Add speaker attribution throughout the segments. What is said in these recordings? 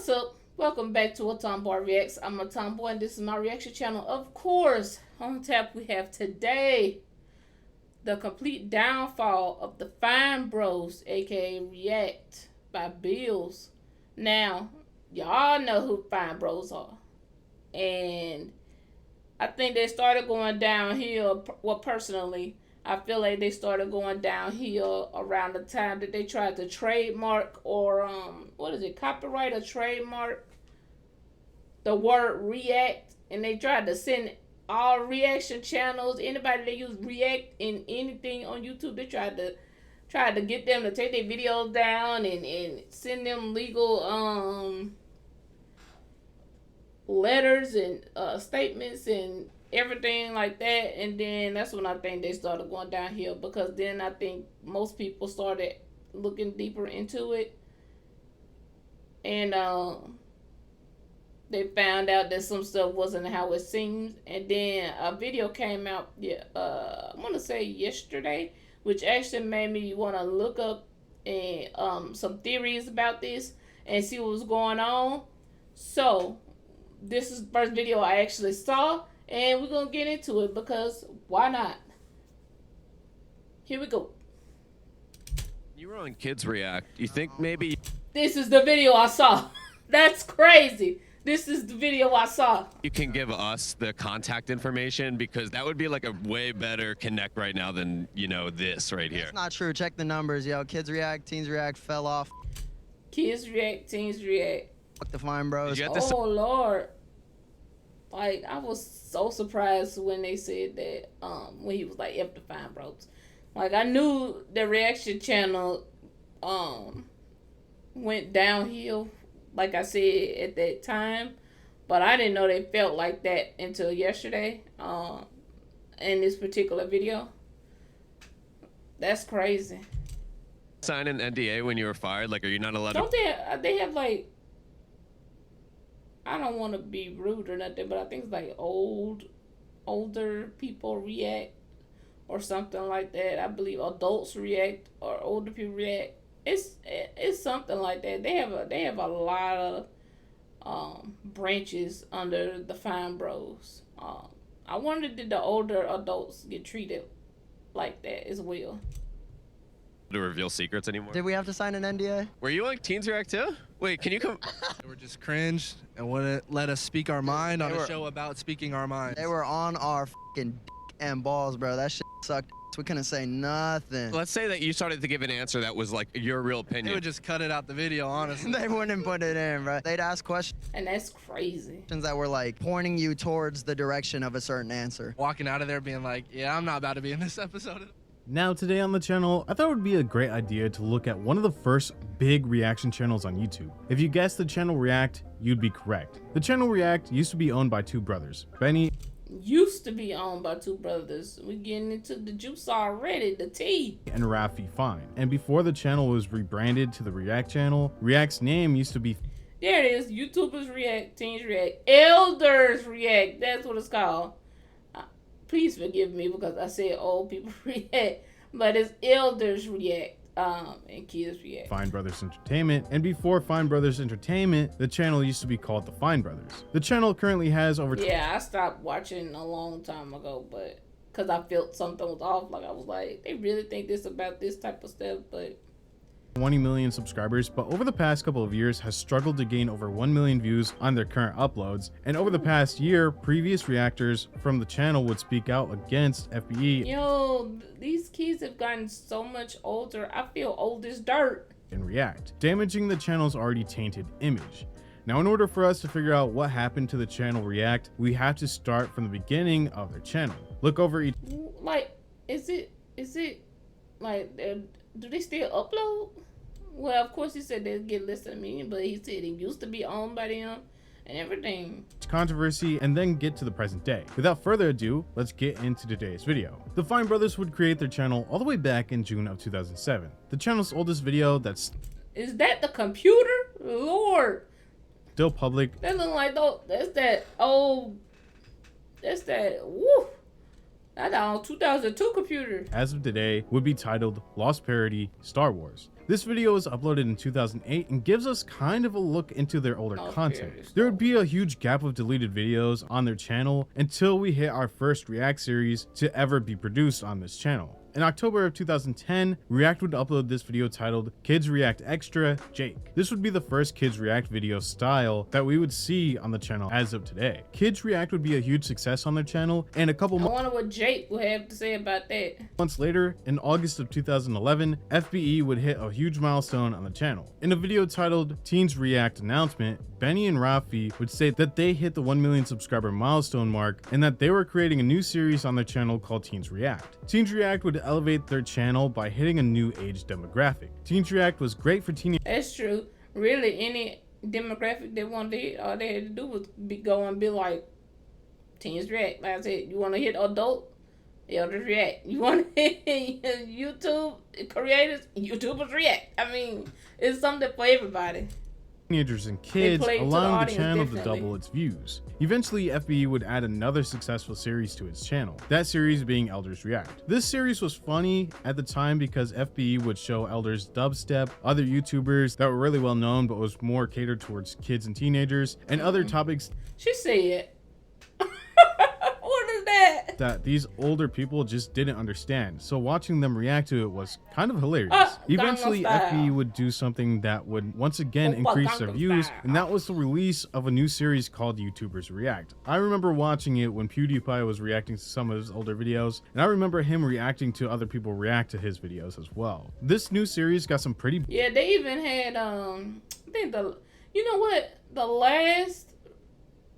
Speaker 1: What's up? Welcome back to a Tomboy Reacts. I'm a Tomboy and this is my reaction channel. Of course, on tap we have today the complete downfall of the Fine Bros, aka React by Bills. Now, y'all know who Fine Bros are. And I think they started going downhill. Well, personally, I feel like they started going downhill around the time that they tried to trademark or copyright or trademark the word react, and they tried to send all reaction channels, anybody that use react in anything on YouTube, they tried to get them to take their videos down and send them legal letters and statements and everything like that. And then that's when I think they started going downhill, because then I think most people started looking deeper into it, and they found out that some stuff wasn't how it seemed. And then a video came out, I want to say yesterday, which actually made me want to look up and some theories about this and see what was going on. So this is the first video I actually saw, and we're gonna get into it because why not? Here we go.
Speaker 2: You were on Kids React. You think maybe
Speaker 1: This is the video I saw. That's crazy. This is the video I saw.
Speaker 2: you can give us the contact information, because that would be like a way better connect right now than, you know, this right here.
Speaker 3: It's not true. Check the numbers, yo. Kids React, Teens React fell off.
Speaker 1: Kids React, Teens React.
Speaker 3: Fuck the Fine Bros.
Speaker 2: Did you have to
Speaker 1: Oh Lord. Like, I was so surprised when they said that, when he was like, F the Fine Bros. Like, I knew the reaction channel went downhill, like I said at that time, but I didn't know they felt like that until yesterday, in this particular video. That's crazy.
Speaker 2: sign an NDA when you were fired? Like, are you not allowed to?
Speaker 1: Don't they have like, I don't want to be rude or nothing, but I think it's like older people react or something like that. I believe adults react or older people react. It's something like that. They have a lot of branches under the Fine Bros. I wonder, did the older adults get treated like that as well?
Speaker 2: To reveal secrets anymore?
Speaker 3: Did we have to sign an NDA?
Speaker 2: Were you on Teens React too? Wait, can you come?
Speaker 4: They were just cringe and wouldn't let us speak our mind on a show about speaking our minds.
Speaker 3: They were on our fucking dick and balls, bro. That shit sucked. We couldn't say nothing.
Speaker 2: Let's say that you started to give an answer that was like your real
Speaker 4: They
Speaker 2: opinion.
Speaker 4: would just cut it out the video, honestly.
Speaker 3: They wouldn't put it in, bro. They'd ask questions
Speaker 1: And that's crazy.
Speaker 3: that were like pointing you towards the direction of a certain answer.
Speaker 4: Walking out of there being like, yeah, I'm not about to be in this episode.
Speaker 5: Now today on the channel, I thought it would be a great idea to look at one of the first big reaction channels on YouTube. If you guessed the channel React, you'd be correct. The channel React used to be owned by two brothers, Benny
Speaker 1: Used to be owned by two brothers. We're getting into the juice already, the tea.
Speaker 5: and Rafi Fine. And before the channel was rebranded to the React channel, React's name used to be
Speaker 1: There it is. YouTubers react, teens react, elders react. That's what it's called. Please forgive me because I said old people react, but it's elders react, and kids react.
Speaker 5: Fine Brothers Entertainment, and before Fine Brothers Entertainment, the channel used to be called the Fine Brothers. The channel currently has over
Speaker 1: Yeah, I stopped watching a long time ago, but because I felt something was off. Like, I was like, they really think this about this type of stuff, but
Speaker 5: 20 million subscribers, but over the past couple of years has struggled to gain over 1 million views on their current uploads. And over the past year, previous reactors from the channel would speak out against FBE
Speaker 1: yo, these kids have gotten so much older. I feel old as dirt.
Speaker 5: and React, damaging the channel's already tainted image. Now, in order for us to figure out what happened to the channel React, we have to start from the beginning of their channel. Look over each
Speaker 1: Like, is it like, do they still upload? Well, of course he said they'd get less than a million, but he said it used to be owned by them and everything.
Speaker 5: controversy and then get to the present day. Without further ado, let's get into today's video. The Fine Brothers would create their channel all the way back in June of 2007. The channel's oldest video that's
Speaker 1: Is that the computer? Lord,
Speaker 5: still public
Speaker 1: that look like, though, that's that old, that's that, woo. That's on 2002 computer.
Speaker 5: as of today would be titled Lost Parody Star Wars. This video was uploaded in 2008 and gives us kind of a look into their older content. There would be a huge gap of deleted videos on their channel until we hit our first React series to ever be produced on this channel. In October of 2010, React would upload this video titled Kids React Extra Jake. This would be the first Kids React video style that we would see on the channel as of today. Kids React would be a huge success on their channel, and a couple
Speaker 1: I wonder what Jake would have to say about that.
Speaker 5: months later, in August of 2011, FBE would hit a huge milestone on the channel. In a video titled Teens React Announcement, Benny and Rafi would say that they hit the 1 million subscriber milestone mark and that they were creating a new series on their channel called Teens React. Teens React would elevate their channel by hitting a new age demographic. Teens React was great for teenagers.
Speaker 1: That's true. Really, any demographic they wanted to hit, all they had to do was go and be like, Teens React. Like I said, you want to hit adult? Elders React. You want to hit YouTube creators? YouTubers React. I mean, it's something for everybody.
Speaker 5: Teenagers and kids,
Speaker 1: play to the
Speaker 5: allowing the
Speaker 1: audience
Speaker 5: channel to
Speaker 1: differently.
Speaker 5: double its views. Eventually, FBE would add another successful series to its channel, that series being Elders React. This series was funny at the time because FBE would show Elders dubstep, other YouTubers that were really well known but was more catered towards kids and teenagers, and other topics
Speaker 1: She said, what is that?
Speaker 5: that these older people just didn't understand. So watching them react to it was kind of hilarious. Eventually,
Speaker 1: Gangnam Style.
Speaker 5: FBE would do something that would once again
Speaker 1: Oppa
Speaker 5: increase their
Speaker 1: Gangnam
Speaker 5: views,
Speaker 1: Style.
Speaker 5: and that was the release of a new series called YouTubers React. I remember watching it when PewDiePie was reacting to some of his older videos, and I remember him reacting to other people react to his videos as well. This new series got some pretty
Speaker 1: Yeah, they even had, I think you know what? The last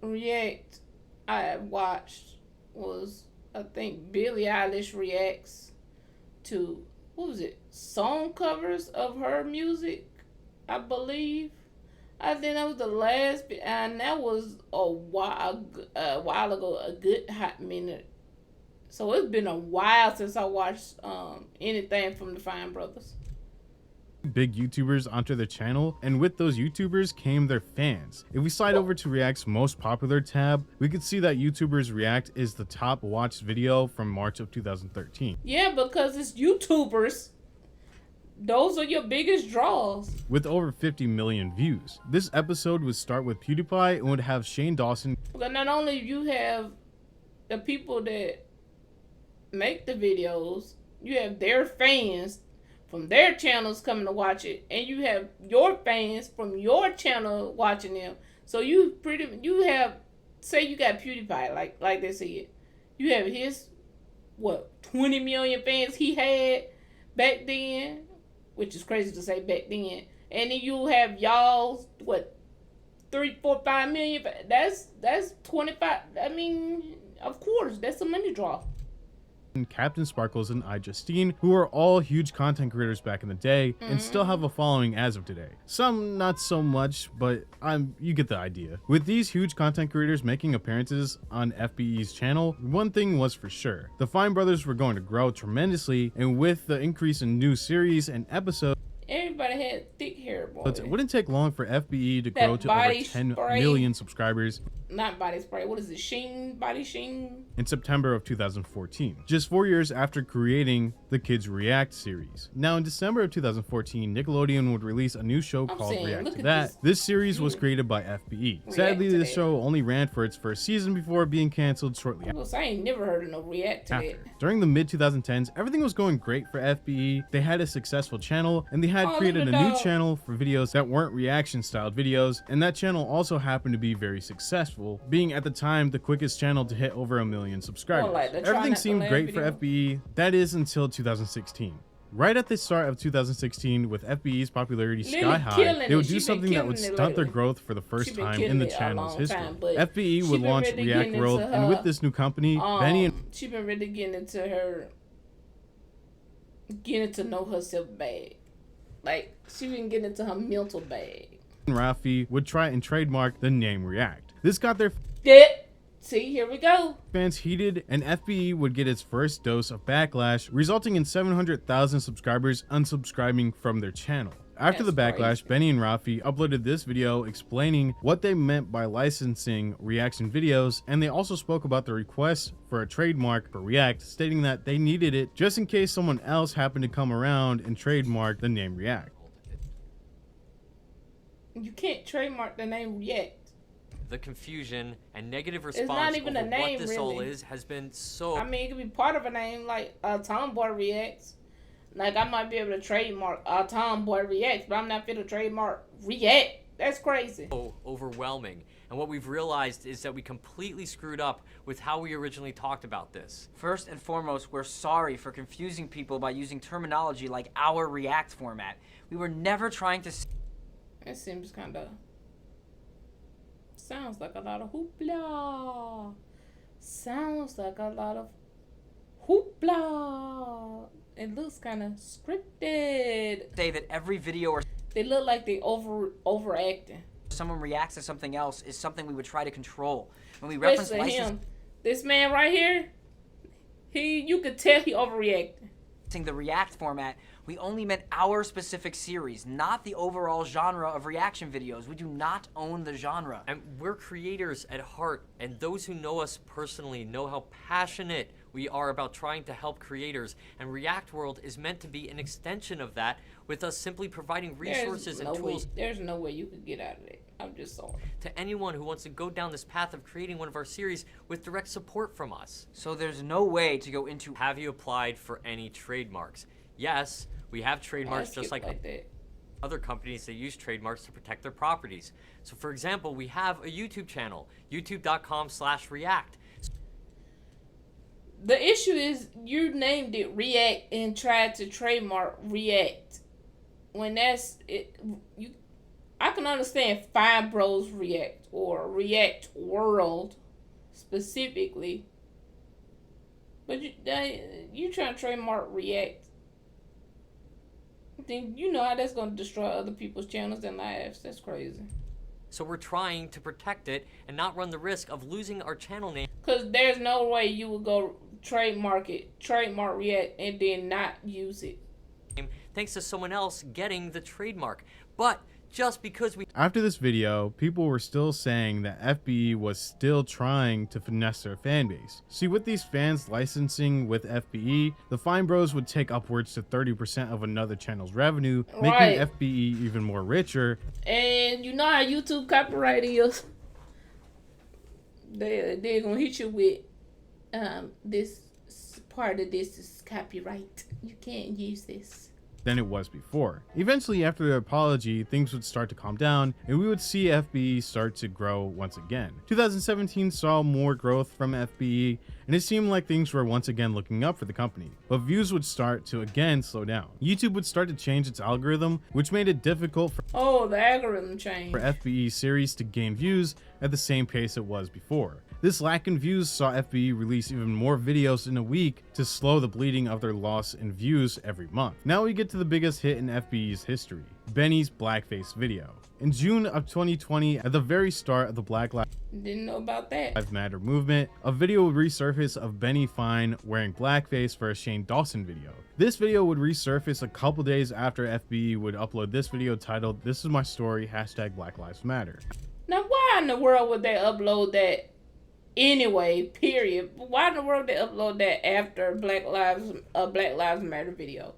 Speaker 1: React I watched was, I think, Billie Eilish reacts to, what was it, song covers of her music, I believe. I think that was the last, and that was a while ago, a good hot minute. So it's been a while since I watched anything from the Fine Brothers.
Speaker 5: big YouTubers onto their channel, and with those YouTubers came their fans. If we slide over to React's most popular tab, we could see that YouTubers React is the top watched video from March of 2013.
Speaker 1: Yeah, because it's YouTubers. Those are your biggest draws.
Speaker 5: With over 50 million views. This episode would start with PewDiePie and would have Shane Dawson
Speaker 1: But not only you have the people that make the videos, you have their fans from their channels coming to watch it, and you have your fans from your channel watching them. So you have, say you got PewDiePie, like they said, you have his 20 million fans he had back then, which is crazy to say back then, and then you have y'all's 3, 4, 5 million. That's 25. I mean, of course, that's a money draw.
Speaker 5: Captain Sparkles and iJustine, who are all huge content creators back in the day and still have a following as of today. Some not so much, but you get the idea. With these huge content creators making appearances on FBE's channel, one thing was for sure. The Fine Brothers were going to grow tremendously, and with the increase in new series and episodes,
Speaker 1: Everybody had thick hair, boy.
Speaker 5: it wouldn't take long for FBE to
Speaker 1: That
Speaker 5: grow to over
Speaker 1: body
Speaker 5: 10
Speaker 1: spray.
Speaker 5: million subscribers
Speaker 1: Not body spray. What is it? Sheen? Body Sheen?
Speaker 5: in September of 2014, just 4 years after creating the Kids React series. Now in December of 2014, Nickelodeon would release a new show called
Speaker 1: saying,
Speaker 5: React
Speaker 1: look
Speaker 5: to
Speaker 1: at
Speaker 5: That.
Speaker 1: this.
Speaker 5: This series was created by FBE. Sadly,
Speaker 1: to
Speaker 5: this
Speaker 1: That.
Speaker 5: show only ran for its first season before being canceled shortly
Speaker 1: I ain't never heard of no React to
Speaker 5: after.
Speaker 1: that.
Speaker 5: During the mid 2010s, everything was going great for FBE. They had a successful channel, and they had
Speaker 1: Oh,
Speaker 5: created
Speaker 1: look
Speaker 5: a
Speaker 1: at
Speaker 5: new
Speaker 1: that.
Speaker 5: channel for videos that weren't reaction styled videos, and that channel also happened to be very successful, being at the time the quickest channel to hit over 1 million subscribers.
Speaker 1: Well, like the Try
Speaker 5: Everything
Speaker 1: Not to
Speaker 5: seemed
Speaker 1: Laugh
Speaker 5: great for
Speaker 1: video.
Speaker 5: FBE. That is until 2016. Right at the start of 2016, with FBE's popularity
Speaker 1: Lily
Speaker 5: sky high,
Speaker 1: killing
Speaker 5: they would
Speaker 1: it.
Speaker 5: do
Speaker 1: She been
Speaker 5: something that would
Speaker 1: killing it
Speaker 5: stunt their
Speaker 1: lately.
Speaker 5: growth for the
Speaker 1: She
Speaker 5: first
Speaker 1: been
Speaker 5: time
Speaker 1: killing
Speaker 5: in the
Speaker 1: it a
Speaker 5: channel's
Speaker 1: long
Speaker 5: history.
Speaker 1: time, but
Speaker 5: FBE
Speaker 1: she
Speaker 5: would
Speaker 1: been
Speaker 5: launch
Speaker 1: really
Speaker 5: React
Speaker 1: getting
Speaker 5: World,
Speaker 1: into
Speaker 5: and
Speaker 1: her,
Speaker 5: with this new company, Benny and
Speaker 1: she been really getting to know herself bad. Like, she been getting into her mental bag.
Speaker 5: Rafi would try and trademark the name React. This got their
Speaker 1: See, here we go.
Speaker 5: fans heated, and FBE would get its first dose of backlash, resulting in 700,000 subscribers unsubscribing from their channel. After the
Speaker 1: That's
Speaker 5: backlash,
Speaker 1: crazy.
Speaker 5: Benny and Rafi uploaded this video explaining what they meant by licensing reaction videos, and they also spoke about the request for a trademark for React, stating that they needed it just in case someone else happened to come around and trademark the name React.
Speaker 1: You can't trademark the name React.
Speaker 6: The confusion and negative
Speaker 1: not
Speaker 6: response
Speaker 1: even
Speaker 6: over
Speaker 1: a name,
Speaker 6: what this all
Speaker 1: really.
Speaker 6: is has been so...
Speaker 1: I mean, it could be part of a name, like Tomboy Reacts. Like, I might be able to trademark Tomboy Reacts, but I'm not fit to trademark React. That's crazy.
Speaker 6: overwhelming. And what we've realized is that we completely screwed up with how we originally talked about this.
Speaker 7: First and foremost, we're sorry for confusing people by using terminology like our React format. We were never trying to...
Speaker 1: That seems kind of... Sounds like a lot of hoopla. Sounds like a lot of hoopla. It looks kind of scripted.
Speaker 7: say that every video or
Speaker 1: They look like they overacting.
Speaker 7: someone reacts to something else is something we would try to control. When we reference
Speaker 1: Listen,
Speaker 7: licensing
Speaker 1: him. This man right here, you could tell he overreacted.
Speaker 7: the React format, we only meant our specific series, not the overall genre of reaction videos. We do not own the genre.
Speaker 6: And we're creators at heart, and those who know us personally know how passionate we are about trying to help creators, and React World is meant to be an extension of that, with us simply providing resources and tools
Speaker 1: There's no way you could get out of it. I'm just sorry.
Speaker 6: to anyone who wants to go down this path of creating one of our series with direct support from us.
Speaker 7: So there's no way to go into...
Speaker 6: Have you applied for any trademarks? Yes, we have trademarks
Speaker 1: Ask
Speaker 6: just
Speaker 1: it
Speaker 6: like
Speaker 1: that.
Speaker 6: other companies that use trademarks to protect their properties. So for example, we have a YouTube channel, youtube.com/react.
Speaker 1: The issue is you named it React and tried to trademark React. When that's it, I can understand Fine Bros React or React World specifically, but you trying to trademark React. Then you know how that's gonna destroy other people's channels and lives. That's crazy.
Speaker 6: So we're trying to protect it and not run the risk of losing our channel name.
Speaker 1: Cause there's no way you would go trademark React and then not use it.
Speaker 6: Thanks to someone else getting the trademark. But just because we
Speaker 5: After this video, people were still saying that FBE was still trying to finesse their fan base. See, with these fans licensing with FBE, the Fine Bros would take upwards to 30% of another channel's revenue, making
Speaker 1: Right.
Speaker 5: FBE even more richer.
Speaker 1: And you know how YouTube copyright is. They're gonna hit you with this part of this is copyright. You can't use this.
Speaker 5: Than it was before. Eventually, after the apology, things would start to calm down and we would see FBE start to grow once again. 2017 saw more growth from FBE and it seemed like things were once again looking up for the company, but views would start to again slow down. YouTube would start to change its algorithm, which made it difficult
Speaker 1: Oh, the algorithm changed.
Speaker 5: for FBE series to gain views at the same pace it was before. This lack in views saw FBE release even more videos in a week to slow the bleeding of their loss in views every month. Now we get to the biggest hit in FBE's history, Benny's blackface video. In June of 2020, at the very start of the Black
Speaker 1: Didn't know about that.
Speaker 5: Lives Matter movement, a video would resurface of Benny Fine wearing blackface for a Shane Dawson video. This video would resurface a couple days after FBE would upload this video titled "This is my story, #Black Lives Matter."
Speaker 1: Now, why in the world would they upload that anyway? Period. Why in the world they upload that after Black Lives Matter video?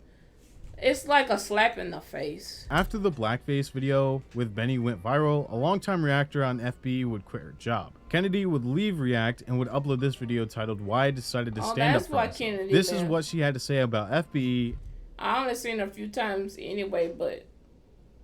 Speaker 1: It's like a slap in the face.
Speaker 5: After the blackface video with Benny went viral, a longtime reactor on FB would quit her job. Kennedy would leave React and would upload this video titled "Why I Decided to Stand Up
Speaker 1: that's
Speaker 5: for
Speaker 1: why
Speaker 5: Myself."
Speaker 1: Kennedy
Speaker 5: This is
Speaker 1: left.
Speaker 5: what she had to say about FBE.
Speaker 1: I only seen her a few times anyway, but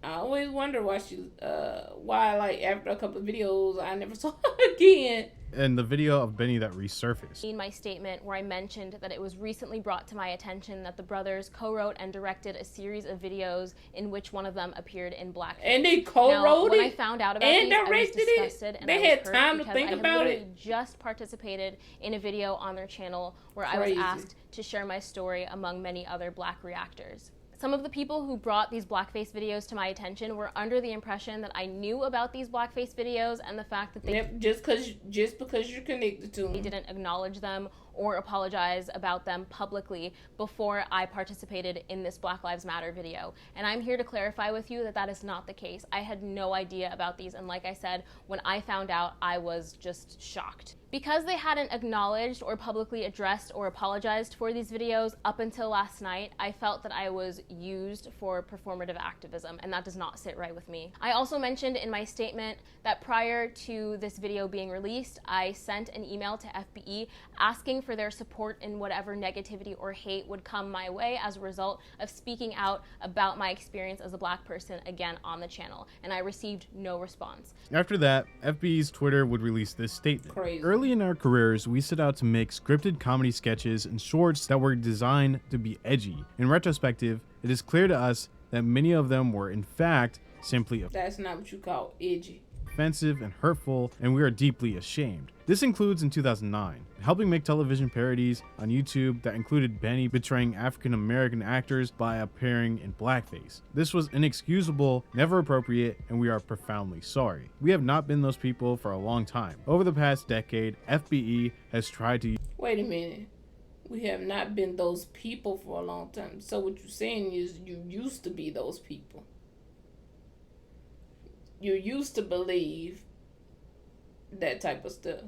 Speaker 1: I always wonder why why like after a couple of videos I never saw her again.
Speaker 5: And the video of Benny that resurfaced.
Speaker 8: In my statement where I mentioned that it was recently brought to my attention that the brothers co-wrote and directed a series of videos in which one of them appeared in blackface.
Speaker 1: And they
Speaker 8: Now,
Speaker 1: co-wrote
Speaker 8: when I
Speaker 1: it
Speaker 8: found out about
Speaker 1: and
Speaker 8: these, I was
Speaker 1: directed it.
Speaker 8: disgusted and
Speaker 1: They
Speaker 8: I was
Speaker 1: had
Speaker 8: hurt
Speaker 1: time to
Speaker 8: because
Speaker 1: think
Speaker 8: I had
Speaker 1: about
Speaker 8: literally
Speaker 1: it.
Speaker 8: just participated in a video on their channel where I
Speaker 1: Crazy.
Speaker 8: was asked to share my story among many other black reactors. Some of the people who brought these blackface videos to my attention were under the impression that I knew about these blackface videos and the fact that they
Speaker 1: Yep, just because you're connected to
Speaker 8: they
Speaker 1: them.
Speaker 8: didn't acknowledge them or apologize about them publicly before I participated in this Black Lives Matter video. And I'm here to clarify with you that that is not the case. I had no idea about these, and like I said, when I found out, I was just shocked. Because they hadn't acknowledged or publicly addressed or apologized for these videos up until last night, I felt that I was used for performative activism, and that does not sit right with me. I also mentioned in my statement that prior to this video being released, I sent an email to FBE asking for their support in whatever negativity or hate would come my way as a result of speaking out about my experience as a Black person again on the channel, and I received no response.
Speaker 5: After that, FBE's Twitter would release this statement.
Speaker 1: Crazy.
Speaker 5: Early in our careers, we set out to make scripted comedy sketches and shorts that were designed to be edgy. In retrospective, it is clear to us that many of them were in fact simply
Speaker 1: That's not what you call edgy.
Speaker 5: offensive and hurtful, and we are deeply ashamed. This includes in 2009, helping make television parodies on YouTube that included Benny betraying African American actors by appearing in blackface. This was inexcusable, never appropriate, and we are profoundly sorry. We have not been those people for a long time. Over the past decade, FBE has tried to
Speaker 1: Wait a minute. We have not been those people for a long time. So what you're saying is you used to be those people. You used to believe that type of stuff.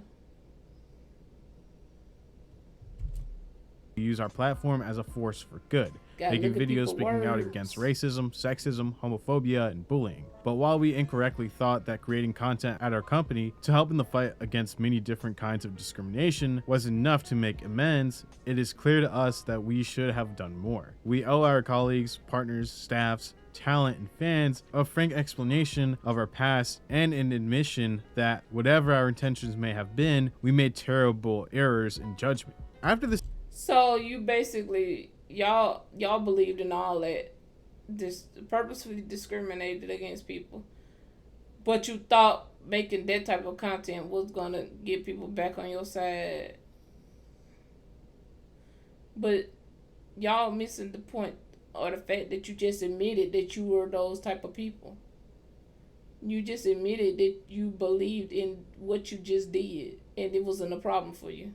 Speaker 5: use our platform as a force for good,
Speaker 1: Gotta
Speaker 5: making
Speaker 1: look at
Speaker 5: videos
Speaker 1: people's
Speaker 5: speaking out
Speaker 1: words.
Speaker 5: against racism, sexism, homophobia, and bullying. But while we incorrectly thought that creating content at our company to help in the fight against many different kinds of discrimination was enough to make amends, it is clear to us that we should have done more. We owe our colleagues, partners, staffs, talent, and fans a frank explanation of our past and an admission that whatever our intentions may have been, we made terrible errors in judgment. After this
Speaker 1: So you basically y'all believed in all that, this purposefully discriminated against people, but you thought making that type of content was gonna get people back on your side. But y'all missing the point, or the fact that you just admitted that you were those type of people. You just admitted that you believed in what you just did, and it wasn't a problem for you.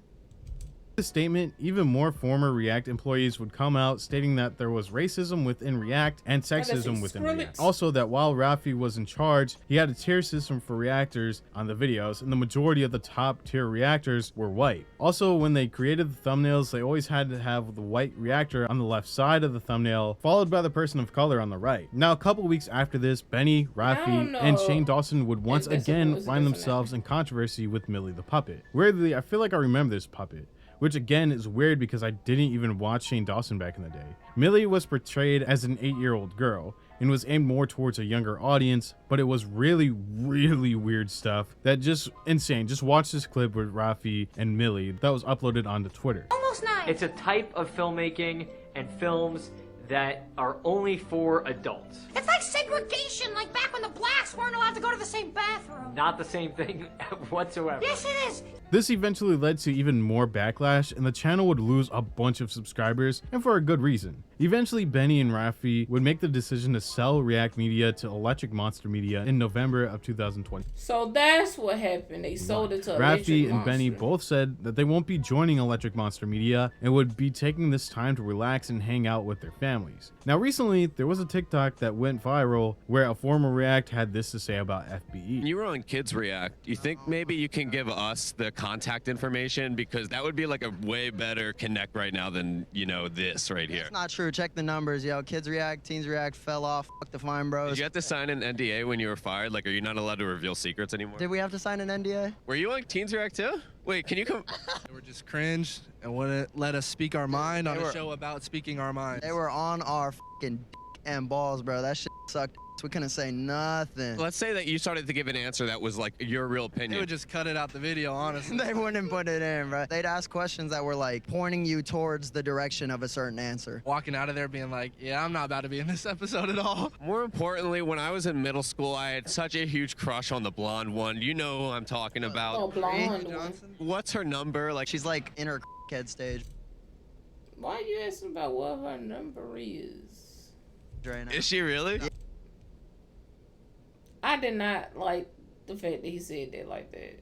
Speaker 5: statement, even more former React employees would come out stating that there was racism within React and sexism within React. Also, that while Rafi was in charge, he had a tier system for reactors on the videos, and the majority of the top tier reactors were white. Also, when they created the thumbnails, they always had to have the white reactor on the left side of the thumbnail, followed by the person of color on the right. Now, a couple weeks after this, Benny, Rafi, and Shane Dawson would once again find themselves in controversy with Millie the puppet. Weirdly, I feel like I remember this puppet, which again is weird because I didn't even watch Shane Dawson back in the day. Millie was portrayed as an 8-year-old girl and was aimed more towards a younger audience, but it was really weird stuff that just insane. Just watch this clip with Rafi and Millie that was uploaded onto Twitter.
Speaker 9: Almost 9.
Speaker 6: It's a type of filmmaking and films that are only for adults.
Speaker 9: It's like segregation, like back when the blacks weren't allowed to go to the same bathroom.
Speaker 6: Not the same thing whatsoever.
Speaker 9: Yes, it is.
Speaker 5: This eventually led to even more backlash, and the channel would lose a bunch of subscribers, and for a good reason. Eventually, Benny and Rafi would make the decision to sell React Media to Electric Monster Media in November of 2020.
Speaker 1: So that's what happened. They sold it to
Speaker 5: Rafi
Speaker 1: Electric
Speaker 5: and Benny
Speaker 1: Monster.
Speaker 5: both said that they won't be joining Electric Monster Media and would be taking this time to relax and hang out with their families. Now, recently, there was a TikTok that went viral where a former React had this to say about FBE.
Speaker 2: You were on Kids React. You think maybe you can give us the contact information, because that would be like a way better connect right now than, you know, this right here.
Speaker 3: It's not true. Check the numbers, yo. Kids React, Teens React fell off. Fuck the Fine Bros.
Speaker 2: Did you have to sign an NDA when you were fired? Like, are you not allowed to reveal secrets anymore?
Speaker 3: Did we have to sign an NDA?
Speaker 2: Were you on Teens React too? Wait, can you come?
Speaker 4: They were just cringe and wouldn't let us speak our mind on a show about speaking our minds.
Speaker 3: They were on our fucking dick and balls, bro. That shit sucked. We couldn't say nothing.
Speaker 2: Let's say that you started to give an answer that was like your real
Speaker 4: They
Speaker 2: opinion.
Speaker 4: would just cut it out the video, honestly.
Speaker 3: They wouldn't put it in, bro. They'd ask questions that were like pointing you towards the direction of a certain answer.
Speaker 4: Walking out of there being like, yeah, I'm not about to be in this episode at all.
Speaker 2: More importantly, when I was in middle school, I had such a huge crush on the blonde one. You know who I'm talking
Speaker 1: Oh,
Speaker 2: about.
Speaker 1: blonde one.
Speaker 2: What's her number? Like,
Speaker 3: She's like in her head stage
Speaker 1: Why are you asking about what her number is?
Speaker 3: right now.
Speaker 2: is she really?
Speaker 3: Yeah.
Speaker 1: I did not like the fact that he said that like that.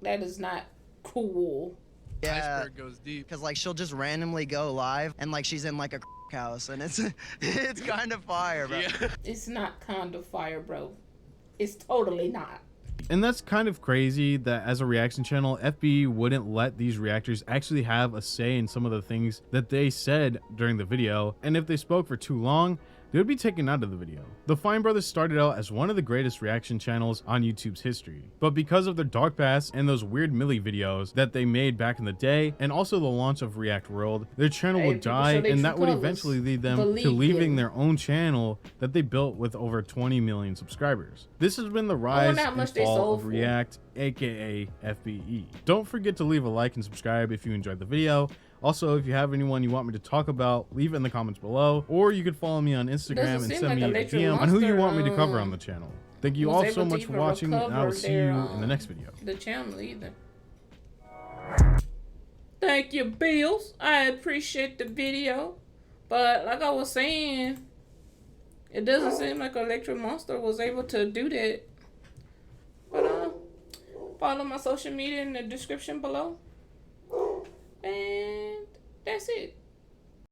Speaker 1: That is not cool.
Speaker 3: Yeah,
Speaker 4: Iceberg goes deep.
Speaker 3: because like she'll just randomly go live and like she's in like a house and it's kind of fire, bro.
Speaker 2: Yeah.
Speaker 1: It's not kind of fire, bro. It's totally not.
Speaker 5: And that's kind of crazy that as a reaction channel, FBE wouldn't let these reactors actually have a say in some of the things that they said during the video, and if they spoke for too long, they would be taken out of the video. The Fine Brothers started out as one of the greatest reaction channels on YouTube's history, but because of their dark past and those weird Millie videos that they made back in the day, and also the launch of React World, their channel would die, and that would eventually lead them to leaving their own channel that they built with over 20 million subscribers. This has been the rise and fall of React, aka FBE. Don't forget to leave a like and subscribe if you enjoyed the video. Also, if you have anyone you want me to talk about, leave it in the comments below, or you could follow me on Instagram and send me a DM on who you want me to cover on the channel. Thank you all so much for watching, and I will see you in the next video.
Speaker 1: The channel either. Thank you, Bills. I appreciate the video, but like I was saying, it doesn't seem like Electric Monster was able to do that. But follow my social media in the description below. And that's it.